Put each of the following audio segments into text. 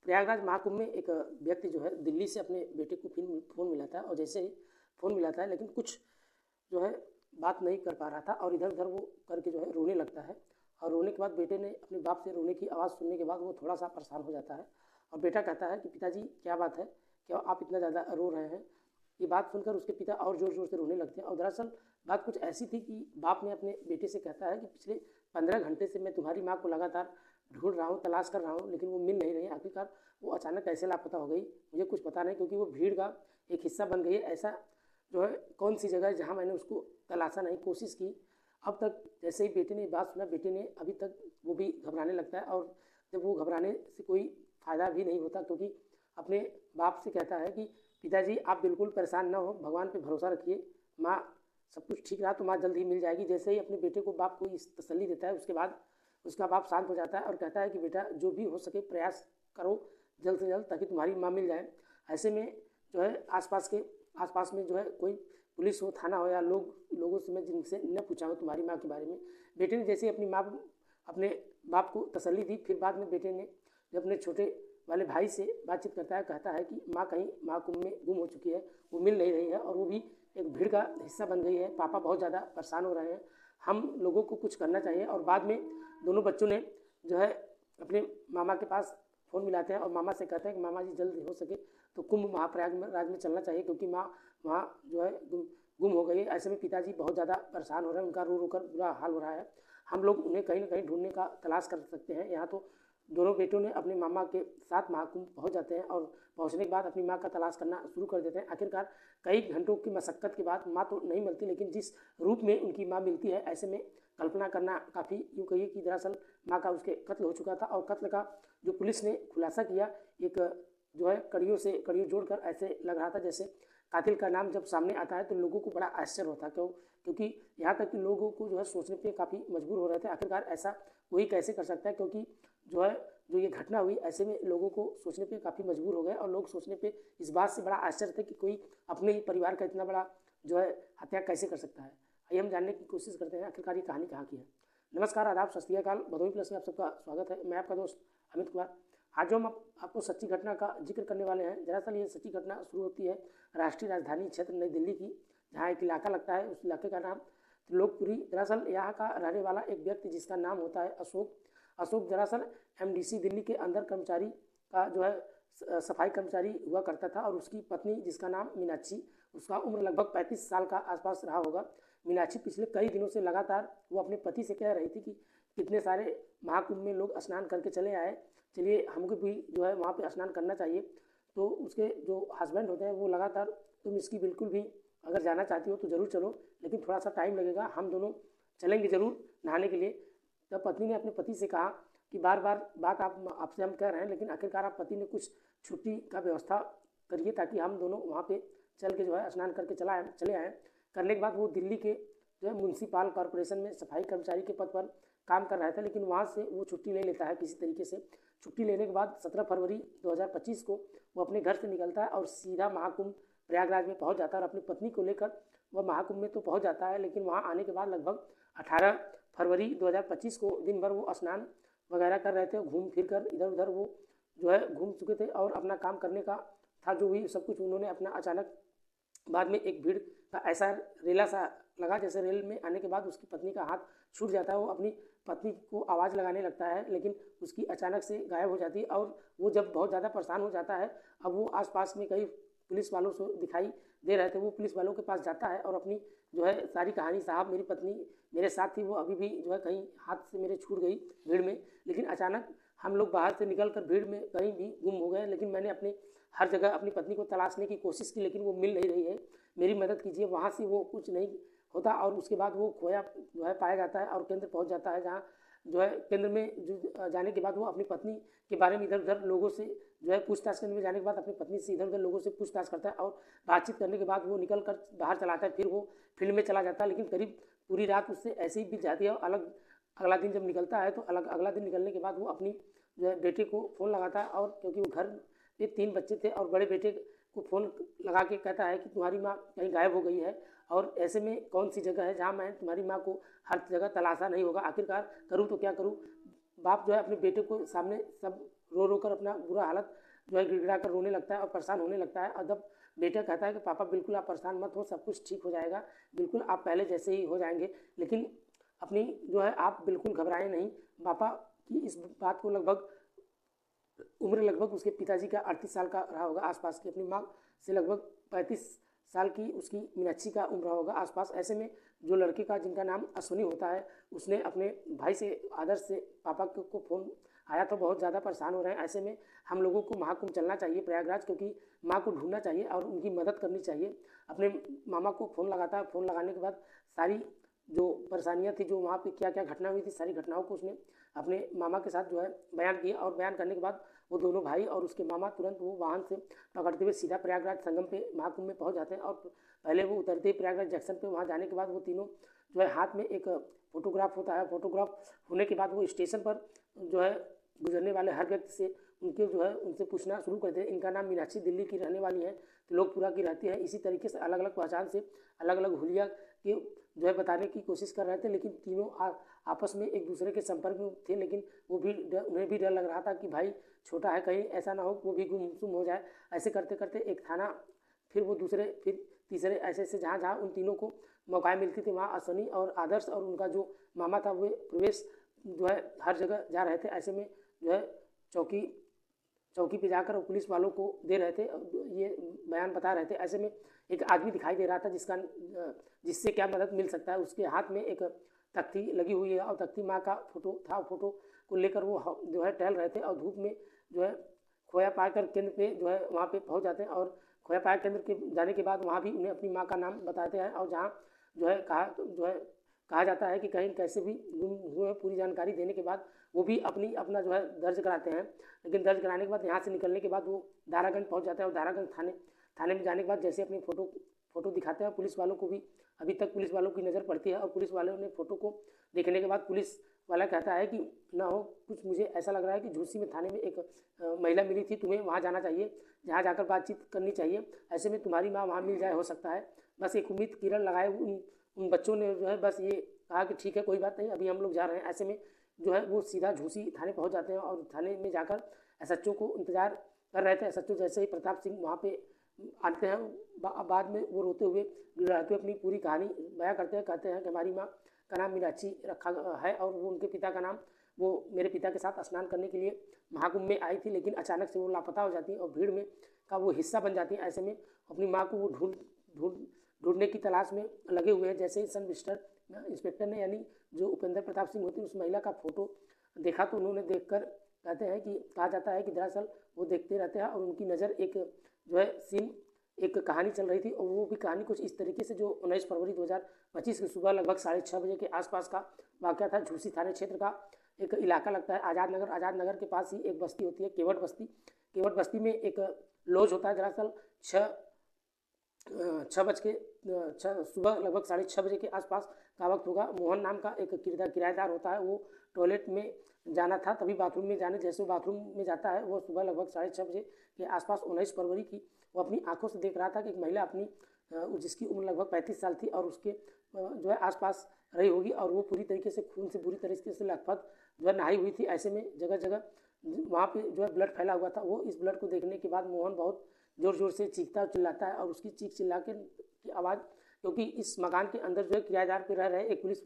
प्रयागराज महाकुंभ में एक व्यक्ति जो है दिल्ली से अपने बेटे को फिर फ़ोन मिलाता है और जैसे ही फ़ोन मिलाता है लेकिन कुछ जो है बात नहीं कर पा रहा था और इधर उधर वो करके जो है रोने लगता है। और रोने के बाद बेटे ने अपने बाप से रोने की आवाज़ सुनने के बाद वो थोड़ा सा परेशान हो जाता है और बेटा कहता है कि पिताजी क्या बात है, क्या आप इतना ज़्यादा रो रहे हैं। ये बात सुनकर उसके पिता और ज़ोर ज़ोर से रोने लगते हैं और दरअसल बात कुछ ऐसी थी कि बाप ने अपने बेटे से कहता है कि पिछले 15 घंटे से मैं तुम्हारी माँ को लगातार ढूंढ रहा हूँ, तलाश कर रहा हूँ, लेकिन वो मिल नहीं रही। आखिरकार वो अचानक कैसे लापता हो गई मुझे कुछ पता नहीं, क्योंकि वो भीड़ का एक हिस्सा बन गई है। ऐसा जो है कौन सी जगह है जहाँ मैंने उसको तलाशा नहीं, कोशिश की। अब तक जैसे ही बेटे ने बात सुना, बेटे ने अभी तक वो भी घबराने लगता है और जब वो घबराने से कोई फ़ायदा भी नहीं होता, क्योंकि अपने बाप से कहता है कि पिताजी आप बिल्कुल परेशान ना हो, भगवान पे भरोसा रखिए, माँ सब कुछ ठीक रहा तो माँ जल्द ही मिल जाएगी। जैसे ही अपने बेटे को बाप को इस तसल्ली देता है, उसके बाद उसका बाप शांत हो जाता है और कहता है कि बेटा जो भी हो सके प्रयास करो जल्द से जल्द, ताकि तुम्हारी माँ मिल जाए। ऐसे में जो है आसपास में जो है कोई पुलिस हो, थाना हो या लोगों से मैं जिनसे न पूछा हूँ तुम्हारी माँ के बारे में। बेटे ने जैसे अपनी माँ अपने बाप को तसल्ली दी, फिर बाद में बेटे ने जब अपने छोटे वाले भाई से बातचीत करता है, कहता है कि माँ कहीं महाकुंभ में गुम हो चुकी है, वो मिल नहीं रही है और वो भी एक भीड़ का हिस्सा बन गई है। पापा बहुत ज़्यादा परेशान हो रहे हैं, हम लोगों को कुछ करना चाहिए। और बाद में दोनों बच्चों ने जो है अपने मामा के पास फ़ोन मिलाते हैं और मामा से कहते हैं कि मामा जी जल्द हो सके तो कुंभ महाप्रयागराज में चलना चाहिए, क्योंकि माँ वहाँ जो है गुम हो गई है। ऐसे में पिताजी बहुत ज़्यादा परेशान हो रहे हैं, उनका रो रो कर बुरा हाल हो रहा है। हम लोग उन्हें कहीं ना कहीं ढूंढने का तलाश कर सकते हैं। यहाँ तो दोनों बेटों ने अपने मामा के साथ महाकुंभ पहुँच जाते हैं और पहुँचने के बाद अपनी माँ का तलाश करना शुरू कर देते हैं। आखिरकार कई घंटों की मशक्क़त के बाद माँ तो नहीं मिलती, लेकिन जिस रूप में उनकी माँ मिलती है, ऐसे में कल्पना करना काफ़ी यूँ कहिए कि दरअसल माँ का उसके कत्ल हो चुका था। और कत्ल का जो पुलिस ने खुलासा किया, एक जो है कड़ियों जोड़कर ऐसे लग रहा था जैसे कातिल का नाम जब सामने आता है तो लोगों को बड़ा आश्चर्य होता है, क्योंकि यहाँ तक कि लोगों को जो है सोचने पे काफ़ी मजबूर हो रहे थे, आखिरकार ऐसा कोई कैसे कर सकता है। क्योंकि जो ये घटना हुई, ऐसे में लोगों को सोचने पे काफ़ी मजबूर हो गए और लोग सोचने पे इस बात से बड़ा आश्चर्य थे कि कोई अपने ही परिवार का इतना बड़ा जो है हत्या कैसे कर सकता है। आइए हम जानने की कोशिश करते हैं आखिरकार ये कहानी कहाँ की है। नमस्कार, आदाब, सत श्री अकाल, भदोही प्लस में आप सबका स्वागत है। मैं आपका दोस्त अमित कुमार। आज जो हम आपको सच्ची घटना का जिक्र करने वाले हैं, दरअसल ये सच्ची घटना शुरू होती है राष्ट्रीय राजधानी क्षेत्र नई दिल्ली की, जहाँ एक इलाका लगता है, उस इलाके का नाम त्रिलोकपुरी। दरअसल यहाँ का रहने वाला एक व्यक्ति जिसका नाम होता है अशोक दरअसल एमडीसी दिल्ली के अंदर कर्मचारी का जो है सफाई कर्मचारी हुआ करता था। और उसकी पत्नी जिसका नाम मीनाक्षी, उसका उम्र लगभग 35 साल का आसपास रहा होगा। मीनाक्षी पिछले कई दिनों से लगातार वो अपने पति से कह रही थी कि कितने सारे महाकुंभ में लोग स्नान करके चले आए, चलिए हमको भी जो है वहाँ पे स्नान करना चाहिए। तो उसके जो हस्बैंड होते हैं वो लगातार, तुम इसकी बिल्कुल भी अगर जाना चाहती हो तो ज़रूर चलो, लेकिन थोड़ा सा टाइम लगेगा, हम दोनों चलेंगे ज़रूर नहाने के लिए। तब पत्नी ने अपने पति से कहा कि बार बार बात आपसे हम कह रहे हैं, लेकिन आखिरकार आप पति ने कुछ छुट्टी का व्यवस्था करिए ताकि हम दोनों वहाँ पे चल के जो है स्नान करके चले आएँ। करने के बाद वो दिल्ली के जो है म्यूनसिपल कॉरपोरेशन में सफाई कर्मचारी के पद पर काम कर रहा था, लेकिन वहाँ से वो छुट्टी ले लेता है किसी तरीके से। छुट्टी लेने के बाद 17 फरवरी 2025 को वो अपने घर से निकलता है और सीधा महाकुंभ प्रयागराज में पहुँच जाता है और अपनी पत्नी को लेकर वह महाकुंभ में तो पहुँच जाता है। लेकिन वहाँ आने के बाद लगभग 18 फरवरी 2025 को दिन भर वो स्नान वगैरह कर रहे थे, घूम फिर कर इधर उधर वो जो है घूम चुके थे और अपना काम करने का था जो भी सब कुछ उन्होंने अपना। अचानक बाद में एक भीड़ का ऐसा रेला सा लगा, जैसे रेल में आने के बाद उसकी पत्नी का हाथ छूट जाता है। वो अपनी पत्नी को आवाज़ लगाने लगता है, लेकिन उसकी अचानक से गायब हो जाती है। और वो जब बहुत ज़्यादा परेशान हो जाता है, अब वो आसपास में कई पुलिस वालों से दिखाई दे रहे थे, वो पुलिस वालों के पास जाता है और अपनी जो है सारी कहानी, साहब मेरी पत्नी मेरे साथ थी, वो अभी भी जो है कहीं हाथ से मेरे छूट गई भीड़ में, लेकिन अचानक हम लोग बाहर से निकल कर भीड़ में कहीं भी गुम हो गए। लेकिन मैंने हर जगह अपनी पत्नी को तलाशने की कोशिश की, लेकिन वो मिल नहीं रही है, मेरी मदद कीजिए। वहाँ से वो कुछ नहीं होता और उसके बाद वो खोया जो है पाया जाता है और केंद्र पहुँच जाता है, जहाँ जो है केंद्र में जो जाने के बाद वो अपनी पत्नी के बारे में इधर उधर लोगों से जो है पूछताछ करने में जाने के बाद अपनी पत्नी से इधर उधर लोगों से पूछताछ करता है और बातचीत करने के बाद वो निकल कर बाहर चला आता है। फिर वो फील्ड में चला जाता है, लेकिन करीब पूरी रात उससे ऐसे ही बीत जाती है। और अगला दिन जब निकलता है तो अगला दिन निकलने के बाद वो अपनी जो है बेटे को फ़ोन लगाता है, और क्योंकि वो घर पे 3 बच्चे थे और बड़े बेटे को फ़ोन लगा के कहता है कि तुम्हारी माँ कहीं गायब हो गई है और ऐसे में कौन सी जगह है जहाँ मैं तुम्हारी माँ को हर जगह तलाशा नहीं होगा, आखिरकार करूँ तो क्या करूँ। बाप जो है अपने बेटे को सामने सब रो रो कर अपना बुरा हालत जो है गिड़गिड़ा कर रोने लगता है और परेशान होने लगता है। और जब बेटा कहता है कि पापा बिल्कुल आप परेशान मत हो, सब कुछ ठीक हो जाएगा, बिल्कुल आप पहले जैसे ही हो जाएंगे, लेकिन अपनी जो है आप बिल्कुल घबराएं नहीं। पापा की इस बात को लगभग उसके पिताजी का 38 साल का रहा होगा आसपास की, अपनी माँ से लगभग 35 साल की उसकी मीनाक्षी का उम्र होगा आसपास। ऐसे में जो लड़के का जिनका नाम अश्विनी होता है, उसने अपने भाई से आदर्श से पापा को फ़ोन आया तो बहुत ज़्यादा परेशान हो रहे हैं। ऐसे में हम लोगों को महाकुंभ चलना चाहिए प्रयागराज, क्योंकि माँ को ढूंढना चाहिए और उनकी मदद करनी चाहिए। अपने मामा को फ़ोन लगाता है। फ़ोन लगाने के बाद सारी जो परेशानियाँ थी, जो वहाँ पे क्या क्या घटना हुई थी, सारी घटनाओं को उसने अपने मामा के साथ जो है बयान किया। और बयान करने के बाद वो दोनों भाई और उसके मामा तुरंत वो वाहन से पकड़ते हुए सीधा प्रयागराज संगम पे महाकुंभ में पहुंच जाते हैं। और पहले वो उतरते ही प्रयागराज जंक्शन पे वहाँ जाने के बाद वो तीनों जो है हाथ में एक फोटोग्राफ होता है। फोटोग्राफ होने के बाद वो स्टेशन पर जो है गुजरने वाले हर व्यक्ति से उनसे पूछना शुरू करते हैं, इनका नाम मीनाक्षी दिल्ली की रहने वाली है, लोकपुरा की रहती है। इसी तरीके से अलग अलग पहचान से अलग अलग हुलिया के जो है बताने की कोशिश कर रहे थे, लेकिन तीनों आपस में एक दूसरे के संपर्क में थे। लेकिन उन्हें भी डर लग रहा था कि भाई छोटा है, कहीं ऐसा ना हो वो भी गुमसुम हो जाए। ऐसे करते करते एक थाना, फिर तीसरे ऐसे ऐसे जहाँ जहाँ उन तीनों को मौकाएँ मिलती थी, वहाँ अश्विनी और आदर्श और उनका जो मामा था वो प्रवेश जो है हर जगह जा रहे थे। ऐसे में जो है चौकी पे जाकर पुलिस वालों को दे रहे थे, ये बयान बता रहे थे। ऐसे में एक आदमी दिखाई दे रहा था जिससे क्या मदद मिल सकता है। उसके हाथ में एक तख्ती लगी हुई है और तख्ती माँ का फोटो था। फोटो को लेकर वो जो है टहल रहे थे और धूप में जो है खोया पाकर केंद्र पे जो है वहाँ पे पहुँच जाते हैं। और खोया पाया केंद्र के जाने के बाद वहाँ भी उन्हें अपनी माँ का नाम बताते हैं और जहाँ जो है कहा जाता है कि कहीं कैसे भी गुम हुए पूरी जानकारी देने के बाद वो भी अपना जो है दर्ज कराते हैं। लेकिन दर्ज कराने के बाद यहाँ से निकलने के बाद वो दारागंज पहुँच जाता है और दारागंज थाने में जाने के बाद जैसे अपनी फ़ोटो दिखाते हैं, पुलिस वालों को भी अभी तक पुलिस वालों की नज़र पड़ती है। और पुलिस वालों ने फ़ोटो को देखने के बाद पुलिस वाला कहता है कि ना हो कुछ, मुझे ऐसा लग रहा है कि झूसी में थाने में एक महिला मिली थी, तुम्हें वहाँ जाना चाहिए, जहाँ जाकर बातचीत करनी चाहिए। ऐसे में तुम्हारी माँ वहाँ मिल जाए, हो सकता है। बस एक उम्मीद किरण लगाए उन बच्चों ने जो है बस ये कहा कि ठीक है कोई बात नहीं, अभी हम लोग जा रहे हैं। ऐसे में जो है वो सीधा झूसी थाने पहुँच जाते हैं और थाने में जाकर SHO को इंतज़ार कर रहे थे। SHO जैसे ही प्रताप सिंह वहाँ पे आते हैं, बाद में वो रोते हुए गिड़गिड़ाते हुए अपनी पूरी कहानी बयां करते हैं। कहते हैं कि हमारी माँ का नाम मीनाक्षी रखा है और वो उनके पिता का नाम, वो मेरे पिता के साथ स्नान करने के लिए महाकुंभ में आई थी, लेकिन अचानक से वो लापता हो जाती है और भीड़ में का वो हिस्सा बन जाती है। ऐसे में अपनी माँ को वो ढूंढने की तलाश में लगे हुए हैं। जैसे ही सब इंस्पेक्टर ने यानी जो उपेंद्र प्रताप सिंह होती है उस महिला का फोटो देखा तो उन्होंने देखकर कहते हैं कि कहा जाता है कि दरअसल वो देखते रहते हैं और उनकी नज़र एक कहानी चल रही थी। और वो भी कहानी कुछ इस तरीके से, जो 19 फरवरी 2025 की सुबह लगभग 6:30 बजे के आसपास का वाक़या था। झूसी थाने क्षेत्र का एक इलाका लगता है आज़ाद नगर के पास ही एक बस्ती होती है केवट बस्ती में एक लॉज होता है। दरअसल सुबह लगभग 6:30 बजे के आसपास का वक्त होगा। मोहन नाम का एक किराएदार होता है, वो टॉयलेट में जाना था, तभी बाथरूम में जैसे बाथरूम में जाता है, वो सुबह लगभग 6:30 बजे के आसपास 19 फरवरी की वो अपनी आंखों से देख रहा था कि एक महिला जिसकी उम्र लगभग 35 साल थी और उसके जो है आसपास रही होगी और वो पूरी तरीके से खून से बुरी तरीके से लथपथ जो है नहाई हुई थी। ऐसे में जगह जगह वहाँ पे जो है ब्लड फैला हुआ था। वो इस ब्लड को देखने के बाद मोहन बहुत ज़ोर ज़ोर से चीखता और चिल्लाता है और उसकी चीख चिल्ला की आवाज़, क्योंकि इस मकान के अंदर जो है किराएदार पे रह रहे एक पुलिस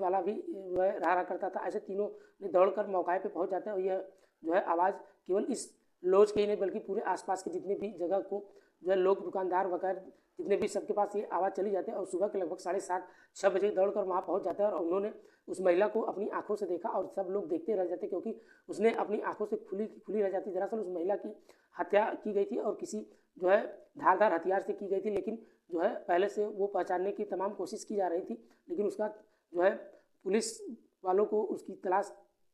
वाला भी जो है रहा करता था। ऐसे तीनों ने दौड़कर मौके पे पहुंच जाते हैं और यह जो है आवाज़ केवल इस लॉज के ही नहीं बल्कि पूरे आसपास के जितने भी जगह को जो है लोग दुकानदार वगैरह जितने भी सबके पास ये आवाज़ चली जाती है। और सुबह के लगभग 6:30 बजे दौड़कर वहाँ पहुँच जाता है और उन्होंने उस महिला को अपनी आंखों से देखा और सब लोग देखते रह जाते क्योंकि उसने अपनी आंखों से खुली रह जाती। दरअसल उस महिला की हत्या की गई थी और किसी जो है धारदार हथियार से की गई थी, लेकिन जो है पहले से वो पहचानने की तमाम कोशिश की जा रही थी, लेकिन उसका जो है पुलिस वालों को उसकी लाश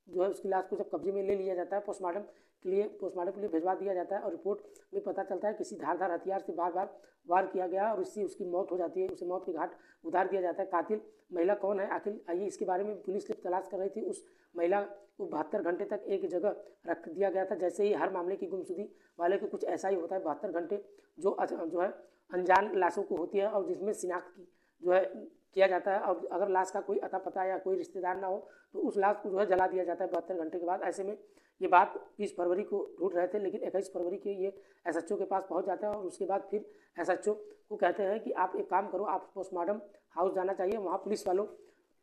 को जब कब्जे में ले लिया जाता है पोस्टमार्टम के लिए भिजवा दिया जाता है और रिपोर्ट में पता चलता है किसी धारदार हथियार से बार वार किया गया और इससे उसकी मौत हो जाती है। उसे मौत के घाट उतार दिया जाता है। कातिल महिला कौन है आखिर, आइए इसके बारे में पुलिस जब तलाश कर रही थी, उस महिला को 72 घंटे तक एक जगह रख दिया गया था। जैसे ही हर मामले की गुमशुदगी वाले को कुछ ऐसा ही होता है, 72 घंटे जो है अनजान लाशों को होती है और जिसमें शिनाख्त किया जाता है और अगर लाश का कोई अता पता या कोई रिश्तेदार ना हो तो उस लाश को जो है जला दिया जाता है 72 घंटे के बाद। ऐसे में ये बात 20 फरवरी को ढूंढ रहे थे, लेकिन 21 फरवरी के ये SHO के पास पहुंच जाता है और उसके बाद फिर SHO को कहते हैं कि आप एक काम करो, आप पोस्टमार्टम हाउस जाना चाहिए। वहाँ पुलिस वालों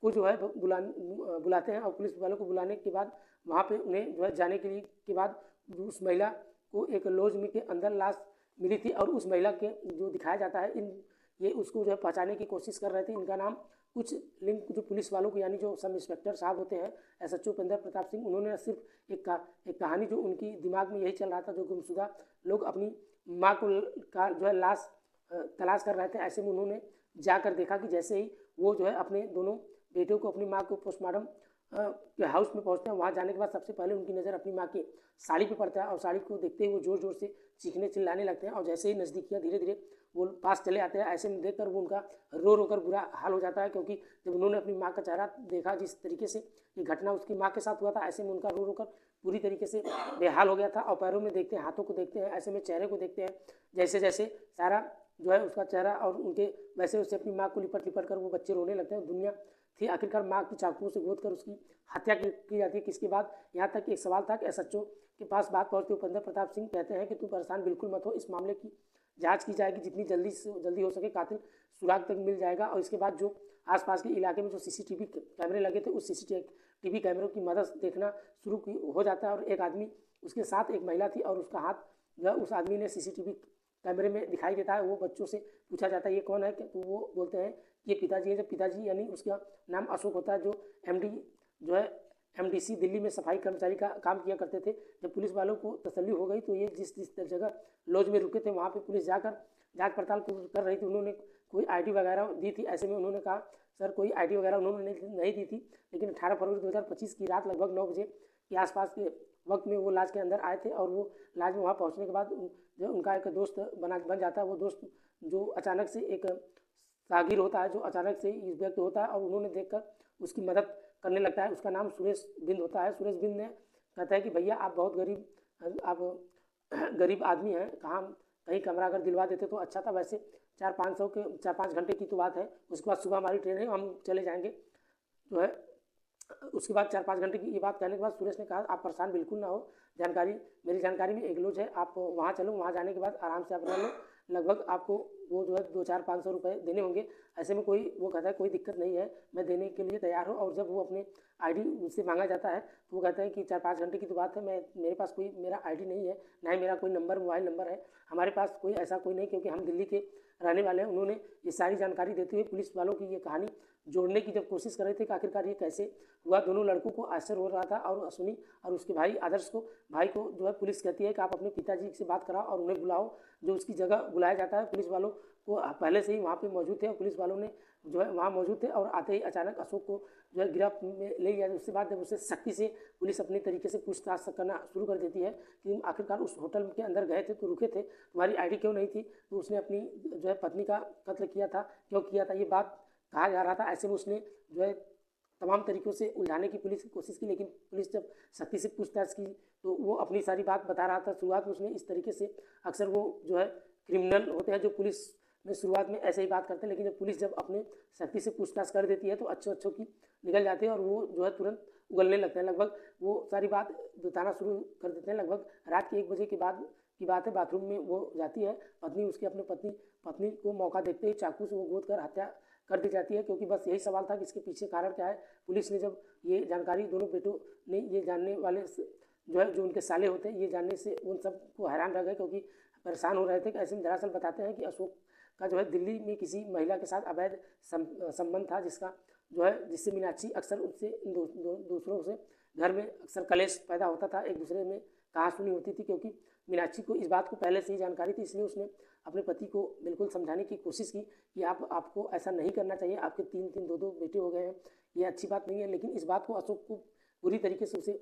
को जो है बुलाते हैं और पुलिस वालों को बुलाने के बाद वहाँ पे उन्हें जो है जाने के बाद उस महिला को एक लॉज में के अंदर लाश मिली थी और उस महिला के जो दिखाया जाता है ये उसको जो है पहचाने की कोशिश कर रहे थे। इनका नाम कुछ लिंक जो पुलिस वालों को यानी जो सब इंस्पेक्टर साहब होते हैं SHO उपेंद्र प्रताप सिंह, उन्होंने सिर्फ एक कहानी जो उनकी दिमाग में यही चल रहा था, जो गुमशुदा लोग अपनी माँ को का जो है लाश तलाश कर रहे थे। ऐसे में उन्होंने जाकर देखा कि जैसे ही वो जो है अपने दोनों बेटों को अपनी माँ को पोस्टमार्टम के हाउस में पहुंचते हैं, वहाँ जाने के बाद सबसे पहले उनकी नज़र अपनी माँ की साड़ी पे पड़ता है और साड़ी को देखते ही वो ज़ोर ज़ोर से चीखने चिल्लाने लगते हैं और जैसे ही नज़दीकियाँ धीरे धीरे वो पास चले आते हैं। ऐसे में देखकर वो उनका रो कर बुरा हाल हो जाता है, क्योंकि जब उन्होंने अपनी माँ का चेहरा देखा, जिस तरीके से ये घटना उसकी माँ के साथ हुआ था, ऐसे में उनका रो कर पूरी तरीके से बेहाल हो गया था। और पैरों में देखते हैं, हाथों को देखते हैं, ऐसे में चेहरे को देखते हैं, जैसे जैसे सारा जो है उसका चेहरा और उनके वैसे वैसे अपनी माँ को लिपट कर वो बच्चे रोने लगते हैं। दुनिया थी आखिरकार माँ की चाकुओं से गोद कर उसकी हत्या की जाती है। किसके बाद यहाँ तक एक सवाल था कि SHO के पास बात पहुँचते उपेंद्र प्रताप सिंह कहते हैं कि तुम परेशान बिल्कुल मत हो, इस मामले की जांच की जाएगी, जितनी जल्दी से जल्दी हो सके कातिल सुराग तक मिल जाएगा। और इसके बाद जो आसपास के इलाके में जो CCTV कैमरे लगे थे, उस CCTV कैमरों की मदद से देखना शुरू हो जाता है और एक आदमी उसके साथ एक महिला थी और उसका हाथ जो है उस आदमी ने CCTV कैमरे में दिखाई देता है। वो बच्चों से पूछा जाता है ये कौन है, तो वो बोलते हैं ये पिताजी है। जब पिताजी यानी उसका नाम अशोक होता है, जो जो है MDC दिल्ली में सफाई कर्मचारी का काम किया करते थे। जब पुलिस वालों को तसल्ली हो गई तो ये जिस जगह लॉज में रुके थे वहाँ पे पुलिस जाकर जांच पड़ताल कर रही थी। उन्होंने कोई ID वगैरह दी थी। ऐसे में उन्होंने कहा सर कोई ID वगैरह उन्होंने नहीं दी थी, लेकिन 18 फरवरी 2025 की रात लगभग 9 बजे के आसपास के वक्त में वो लॉज के अंदर आए थे और वो लॉज में वहाँ पहुँचने के बाद जो उनका एक दोस्त बन जाता है। वो दोस्त जो अचानक से एक सागिर होता है, जो अचानक से इस व्यक्ति होता है और उन्होंने देखकर उसकी मदद करने लगता है। उसका नाम सुरेश बिंद होता है। सुरेश बिंद ने कहता है कि भैया आप बहुत गरीब आदमी हैं, कहीं कमरा अगर दिलवा देते तो अच्छा था। वैसे 4-5 घंटे की तो बात है, उसके बाद सुबह हमारी ट्रेन है, हम चले जाएंगे जो है। उसके बाद 4-5 घंटे की ये बात कहने के बाद सुरेश ने कहा आप परेशान बिल्कुल ना हो, मेरी जानकारी में एक लॉज है, आप वहाँ चलो, वहाँ जाने के बाद आराम से आप रह लो, लगभग आपको वो जो है 200-500 रुपये देने होंगे। ऐसे में वो कहता है कोई दिक्कत नहीं है, मैं देने के लिए तैयार हूँ। और जब वो अपने ID उनसे मांगा जाता है तो वो कहते हैं कि 4-5 घंटे की तो बात है, मेरे पास कोई मेरा ID नहीं है, ना ही मेरा कोई मोबाइल नंबर है, हमारे पास ऐसा कोई नहीं, क्योंकि हम दिल्ली के रहने वाले हैं। उन्होंने ये सारी जानकारी देते हुए पुलिस वालों की ये कहानी जोड़ने की जब कोशिश कर रहे थे कि आखिरकार ये कैसे हुआ, दोनों लड़कों को आश्चर्य हो रहा था। और अश्विनी और उसके भाई आदर्श भाई को जो है पुलिस कहती है कि आप अपने पिताजी से बात कराओ और उन्हें बुलाओ। जो उसकी जगह बुलाया जाता है, पुलिस वालों को पहले से ही वहाँ पे मौजूद थे और पुलिस वालों ने जो है वहाँ मौजूद थे और आते ही अचानक अशोक को जो है गिरफ्त में ले लिया। उसके बाद जब उसे सख्ती से पुलिस अपने तरीके से पूछताछ करना शुरू कर देती है कि आखिरकार उस होटल के अंदर गए थे तो रुके थे, तुम्हारी ID क्यों नहीं थी, तो उसने अपनी जो है पत्नी का कत्ल किया था, क्यों किया था, ये बात कहा जा रहा था। ऐसे में उसने जो है तमाम तरीक़ों से उलझाने की पुलिस की कोशिश की, लेकिन पुलिस जब सख्ती से पूछताछ की तो वो अपनी सारी बात बता रहा था। शुरुआत में उसने इस तरीके से, अक्सर वो जो है क्रिमिनल होते हैं जो पुलिस में शुरुआत में ऐसे ही बात करते हैं, लेकिन जब पुलिस जब अपने सख्ती से पूछताछ कर देती है तो अच्छों की निकल जाती है और वो जो है तुरंत उगलने लगते हैं। लगभग वो सारी बात बताना शुरू कर देते हैं। लगभग रात के 1 बजे के बाद की बात है, बाथरूम में वो जाती है, पत्नी उसकी अपने पत्नी को मौका देखते ही चाकू से वो गोद कर हत्या कर दी जाती है, क्योंकि बस यही सवाल था कि इसके पीछे कारण क्या है। पुलिस ने जब ये जानकारी दोनों बेटों ने ये जानने वाले जो है जो उनके साले होते हैं ये जानने से उन सबको हैरान रह गए, क्योंकि परेशान हो रहे थे। ऐसे में दरअसल बताते हैं कि अशोक का जो है दिल्ली में किसी महिला के साथ अवैध संबंध था, जिससे मीनाक्षी अक्सर उससे दूसरों से घर में अक्सर कलेश पैदा होता था, एक दूसरे में कहा सुनी होती थी। क्योंकि मीनाक्षी को इस बात को पहले से ही जानकारी थी, इसलिए उसने अपने पति को बिल्कुल समझाने की कोशिश की कि आपको ऐसा नहीं करना चाहिए, आपके 3 2 बेटे हो गए हैं, ये अच्छी बात नहीं है। लेकिन इस बात को अशोक को पूरी तरीके से उसे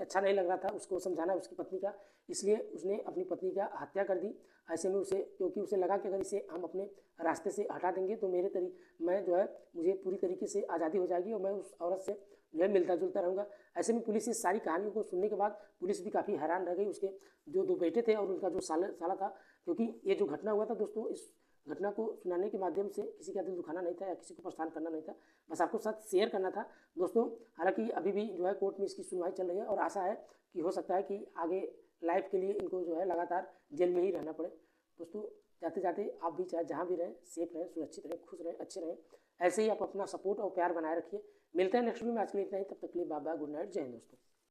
अच्छा नहीं लग रहा था उसको समझाना उसकी पत्नी का, इसलिए उसने अपनी पत्नी का हत्या कर दी। ऐसे में क्योंकि उसे लगा कि अगर इसे हम अपने रास्ते से हटा देंगे तो मुझे पूरी तरीके से आज़ादी हो जाएगी और मैं उस औरत से जो है मिलता जुलता रहूँगा। ऐसे में पुलिस इस सारी कहानियों को सुनने के बाद पुलिस भी काफ़ी हैरान रह गई। उसके जो 2 बेटे थे और उनका जो साला था, क्योंकि ये जो घटना हुआ था दोस्तों, इस घटना को सुनाने के माध्यम से किसी का दिल दुखाना नहीं था या किसी को परेशान करना नहीं था, बस आपको साथ शेयर करना था दोस्तों। हालांकि अभी भी जो है कोर्ट में इसकी सुनवाई चल रही है और आशा है कि हो सकता है कि आगे लाइफ के लिए इनको जो है लगातार जेल में ही रहना पड़े। दोस्तों जाते जाते आप भी चाहे जहाँ भी रहें सेफ रहें, सुरक्षित रहें, खुश रहें, अच्छे रहें। ऐसे ही आप अपना सपोर्ट और प्यार बनाए रखिए। मिलते हैं नेक्स्ट वीडियो में। आज के लिए इतना ही, तब तक के लिए बाय बाय, गुड नाइट, जय हिंद दोस्तों।